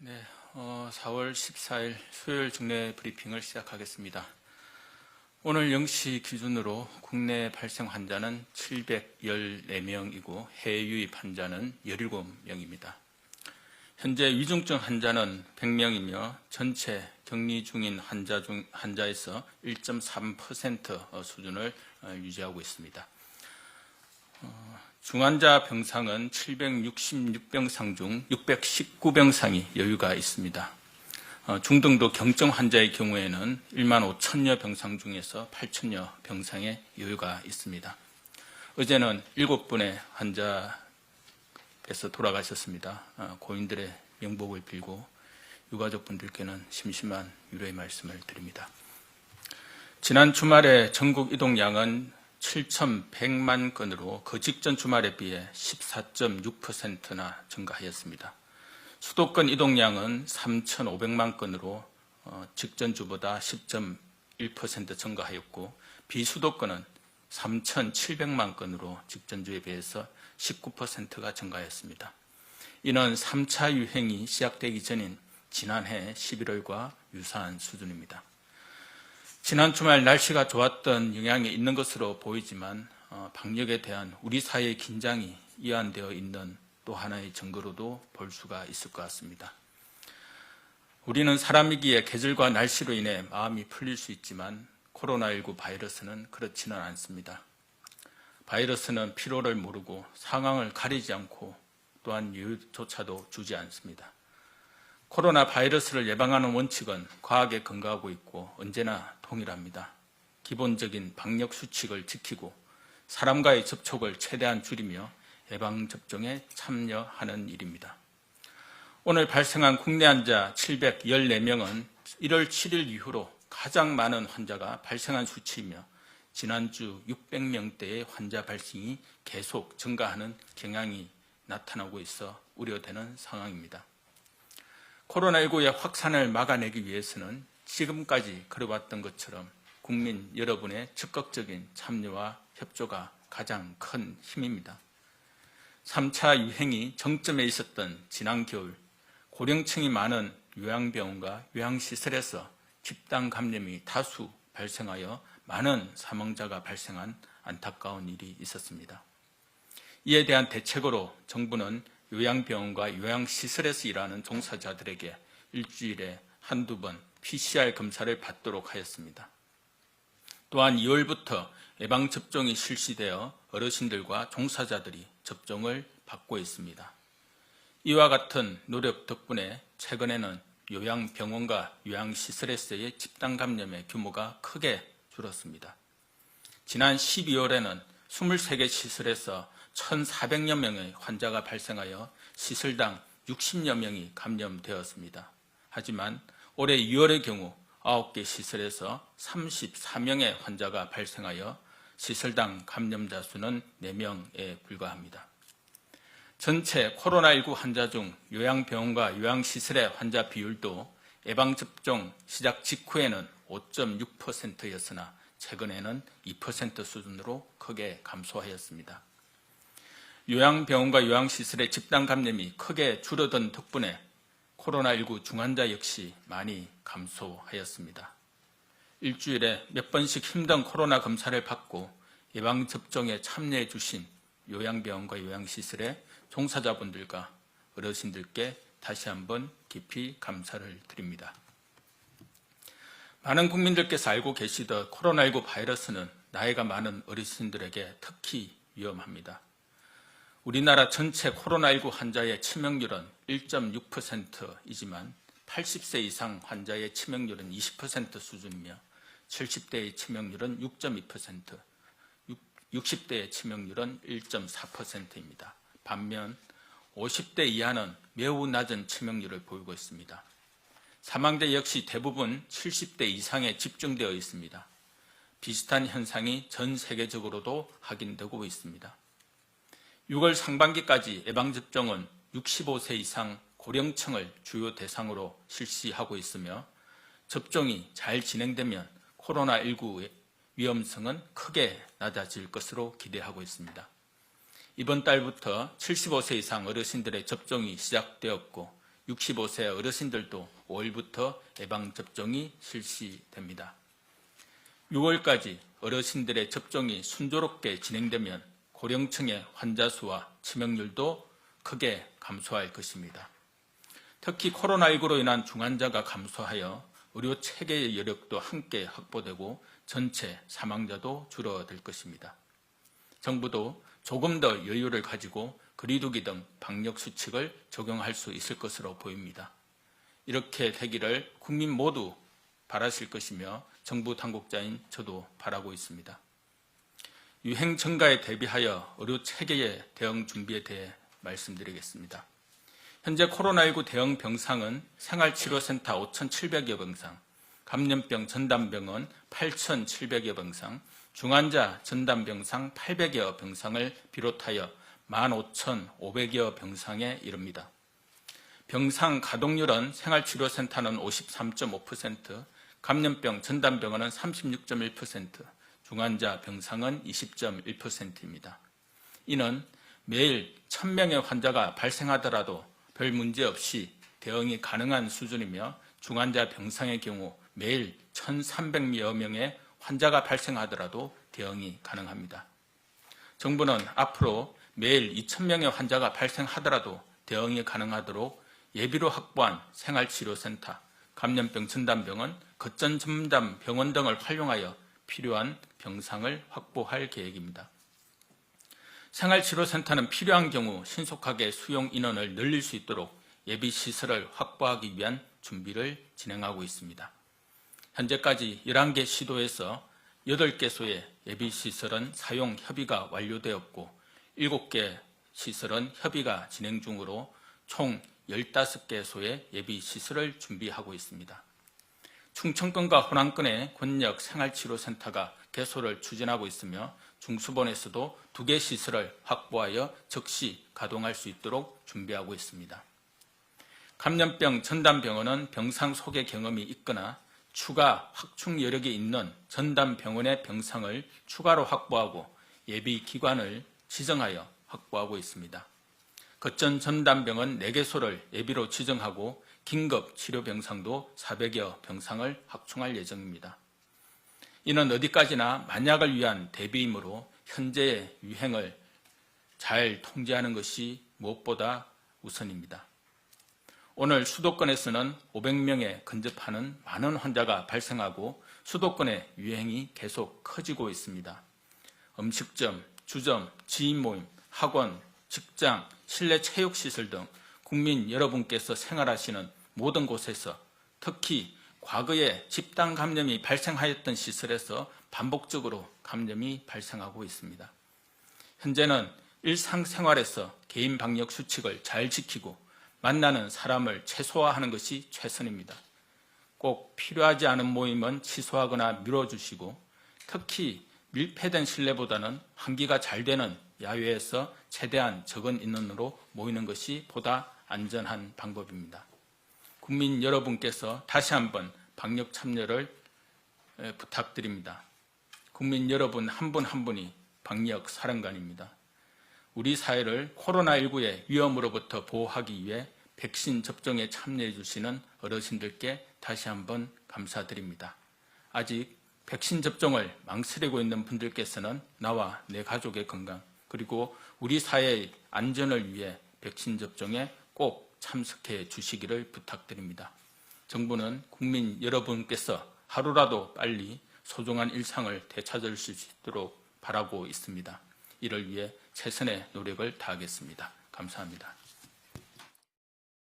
네, 4월 14일 수요일 중내 브리핑을 시작하겠습니다. 오늘 0시 기준으로 국내 발생 환자는 714명이고 해외 유입 환자는 17명입니다. 현재 위중증 환자는 100명이며 전체 격리 중인 환자에서 1.3% 수준을 유지하고 있습니다. 중환자 병상은 766병상 중 619병상이 여유가 있습니다. 중등도 경증 환자의 경우에는 1만 5천여 병상 중에서 8천여 병상에 여유가 있습니다. 어제는 7분의 환자께서 돌아가셨습니다. 고인들의 명복을 빌고 유가족분들께는 심심한 위로의 말씀을 드립니다. 지난 주말에 전국 이동량은 7,100만 건으로 그 직전 주말에 비해 14.6%나 증가하였습니다. 수도권 이동량은 3,500만 건으로 직전 주보다 10.1% 증가하였고 비수도권은 3,700만 건으로 직전 주에 비해서 19%가 증가했습니다. 이는 3차 유행이 시작되기 전인 지난해 11월과 유사한 수준입니다. 지난 주말 날씨가 좋았던 영향이 있는 것으로 보이지만 방역에 대한 우리 사회의 긴장이 이완되어 있는 또 하나의 증거로도 볼 수가 있을 것 같습니다. 우리는 사람이기에 계절과 날씨로 인해 마음이 풀릴 수 있지만 코로나19 바이러스는 그렇지는 않습니다. 바이러스는 피로를 모르고 상황을 가리지 않고 또한 여유조차도 주지 않습니다. 코로나 바이러스를 예방하는 원칙은 과학에 근거하고 있고 언제나 동일합니다. 기본적인 방역 수칙을 지키고 사람과의 접촉을 최대한 줄이며 예방접종에 참여하는 일입니다. 오늘 발생한 국내 환자 714명은 1월 7일 이후로 가장 많은 환자가 발생한 수치이며 지난주 600명대의 환자 발생이 계속 증가하는 경향이 나타나고 있어 우려되는 상황입니다. 코로나19의 확산을 막아내기 위해서는 지금까지 그래왔던 것처럼 국민 여러분의 적극적인 참여와 협조가 가장 큰 힘입니다. 3차 유행이 정점에 있었던 지난 겨울 고령층이 많은 요양병원과 요양시설에서 집단 감염이 다수 발생하여 많은 사망자가 발생한 안타까운 일이 있었습니다. 이에 대한 대책으로 정부는 요양병원과 요양시설에서 일하는 종사자들에게 일주일에 한두 번 PCR 검사를 받도록 하였습니다. 또한 2월부터 예방접종이 실시되어 어르신들과 종사자들이 접종을 받고 있습니다. 이와 같은 노력 덕분에 최근에는 요양병원과 요양시설에서의 집단 감염의 규모가 크게 줄었습니다. 지난 12월에는 23개 시설에서 1,400여 명의 환자가 발생하여 시설당 60여 명이 감염되었습니다. 하지만 올해 2월의 경우 9개 시설에서 34명의 환자가 발생하여 시설당 감염자 수는 4명에 불과합니다. 전체 코로나19 환자 중 요양병원과 요양시설의 환자 비율도 예방접종 시작 직후에는 5.6%였으나 최근에는 2% 수준으로 크게 감소하였습니다. 요양병원과 요양시설의 집단 감염이 크게 줄어든 덕분에 코로나19 중환자 역시 많이 감소하였습니다. 일주일에 몇 번씩 힘든 코로나 검사를 받고 예방접종에 참여해 주신 요양병원과 요양시설의 종사자분들과 어르신들께 다시 한번 깊이 감사를 드립니다. 많은 국민들께서 알고 계시듯 코로나19 바이러스는 나이가 많은 어르신들에게 특히 위험합니다. 우리나라 전체 코로나19 환자의 치명률은 1.6%이지만 80세 이상 환자의 치명률은 20% 수준이며 70대의 치명률은 6.2%, 60대의 치명률은 1.4%입니다. 반면 50대 이하는 매우 낮은 치명률을 보이고 있습니다. 사망자 역시 대부분 70대 이상에 집중되어 있습니다. 비슷한 현상이 전 세계적으로도 확인되고 있습니다. 6월 상반기까지 예방접종은 65세 이상 고령층을 주요 대상으로 실시하고 있으며 접종이 잘 진행되면 코로나19의 위험성은 크게 낮아질 것으로 기대하고 있습니다. 이번 달부터 75세 이상 어르신들의 접종이 시작되었고 65세 어르신들도 5월부터 예방접종이 실시됩니다. 6월까지 어르신들의 접종이 순조롭게 진행되면 고령층의 환자 수와 치명률도 크게 감소할 것입니다. 특히 코로나19로 인한 중환자가 감소하여 의료 체계의 여력도 함께 확보되고 전체 사망자도 줄어들 것입니다. 정부도 조금 더 여유를 가지고 거리두기 등 방역 수칙을 적용할 수 있을 것으로 보입니다. 이렇게 되기를 국민 모두 바라실 것이며 정부 당국자인 저도 바라고 있습니다. 유행 증가에 대비하여 의료 체계의 대응 준비에 대해 말씀드리겠습니다. 현재 코로나19 대응 병상은 생활치료센터 5,700여 병상, 감염병 전담병원 8,700여 병상, 중환자 전담병상 800여 병상을 비롯하여 15,500여 병상에 이릅니다. 병상 가동률은 생활치료센터는 53.5%, 감염병 전담병원은 36.1%, 중환자 병상은 20.1%입니다. 이는 매일 1,000명의 환자가 발생하더라도 별 문제 없이 대응이 가능한 수준이며 중환자 병상의 경우 매일 1,300여 명의 환자가 발생하더라도 대응이 가능합니다. 정부는 앞으로 매일 2,000명의 환자가 발생하더라도 대응이 가능하도록 예비로 확보한 생활치료센터, 감염병 전담병원, 거점 전담 병원 등을 활용하여 필요한 병상을 확보할 계획입니다. 생활치료센터는 필요한 경우 신속하게 수용 인원을 늘릴 수 있도록 예비시설을 확보하기 위한 준비를 진행하고 있습니다. 현재까지 11개 시도에서 8개소의 예비시설은 사용 협의가 완료되었고 7개 시설은 협의가 진행 중으로 총 15개소의 예비시설을 준비하고 있습니다. 충청권과 호남권의 권역 생활치료센터가 개소를 추진하고 있으며 중수본에서도 2개 시설을 확보하여 즉시 가동할 수 있도록 준비하고 있습니다. 감염병 전담병원은 병상 소개 경험이 있거나 추가 확충 여력이 있는 전담병원의 병상을 추가로 확보하고 예비기관을 지정하여 확보하고 있습니다. 거점 전담병원 4개소를 예비로 지정하고 긴급 치료병상도 400여 병상을 확충할 예정입니다. 이는 어디까지나 만약을 위한 대비이므로 현재의 유행을 잘 통제하는 것이 무엇보다 우선입니다. 오늘 수도권에서는 500명에 근접하는 많은 환자가 발생하고 수도권의 유행이 계속 커지고 있습니다. 음식점, 주점, 지인 모임, 학원, 직장, 실내 체육시설 등 국민 여러분께서 생활하시는 모든 곳에서 특히 과거에 집단 감염이 발생하였던 시설에서 반복적으로 감염이 발생하고 있습니다. 현재는 일상생활에서 개인 방역 수칙을 잘 지키고 만나는 사람을 최소화하는 것이 최선입니다. 꼭 필요하지 않은 모임은 취소하거나 미뤄주시고 특히 밀폐된 실내보다는 환기가 잘 되는 야외에서 최대한 적은 인원으로 모이는 것이 보다 안전한 방법입니다. 국민 여러분께서 다시 한번 방역 참여를 부탁드립니다. 국민 여러분 한 분 한 분이 방역 사령관입니다. 우리 사회를 코로나19의 위험으로부터 보호하기 위해 백신 접종에 참여해 주시는 어르신들께 다시 한번 감사드립니다. 아직 백신 접종을 망설이고 있는 분들께서는 나와 내 가족의 건강 그리고 우리 사회의 안전을 위해 백신 접종에 꼭 참석해 주시기를 부탁드립니다. 정부는 국민 여러분께서 하루라도 빨리 소중한 일상을 되찾을 수 있도록 바라고 있습니다. 이를 위해 최선의 노력을 다하겠습니다. 감사합니다.